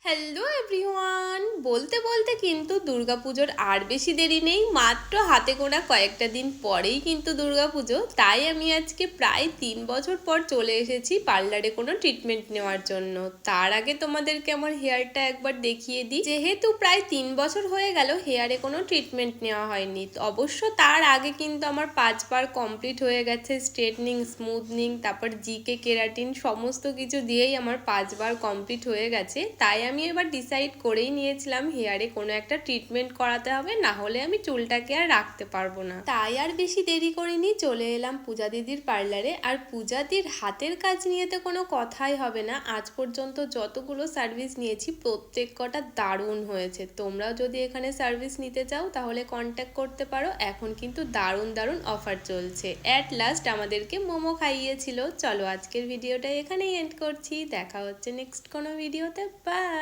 Hello everyone, বলতে বলতে কিন্তু দুর্গাপুজোর আর বেশি দেরি নেই। মাত্র হাতে গোনা কয়েকটা দিন পরেই কিন্তু দুর্গাপুজো। তাই আমি আজকে প্রায় 3 বছর পর চলে এসেছি পার্লারে কোনো ট্রিটমেন্ট নেওয়ার জন্য। তার আগে তোমাদেরকে আমার হেয়ারটা একবার দেখিয়ে দিই। যেহেতু প্রায় 3 বছর হয়ে গেল হেয়ারে কোনো ট্রিটমেন্ট নেওয়া হয়নি, অবশ্য তার আগে কিন্তু আমার 5বার কমপ্লিট হয়ে গেছে। স্ট্রেটনিং, স্মুথনিং, তারপর জিকে কেরাটিন সমস্ত কিছু দিয়েই আমার 5বার কমপ্লিট হয়ে গেছে। তাই আমি এবার ডিসাইড করেই নিয়েছিলাম হেয়ারে কোনো একটা ট্রিটমেন্ট করাতে হবে, না হলে আমি চুলটাকে আর রাখতে পারবো না। তাই আর বেশি দেরি করিনি, চলে এলাম পূজা দিদির পার্লারে। আর পূজা দিদির হাতের কাজ নিয়ে তো কোনো কথাই হবে না। আজ পর্যন্ত যতগুলো সার্ভিস নিয়েছি প্রত্যেক কটা দারুণ হয়েছে। তোমরাও যদি এখানে সার্ভিস নিতে চাও তাহলে কন্ট্যাক্ট করতে পারো। এখন কিন্তু দারুণ দারুণ অফার চলছে। অ্যাট লাস্ট আমাদেরকে মোমো খাইয়েছিল। চলো আজকের ভিডিওটা এখানেই এন্ড করছি, দেখা হচ্ছে নেক্সট কোনো ভিডিওতে। বাই।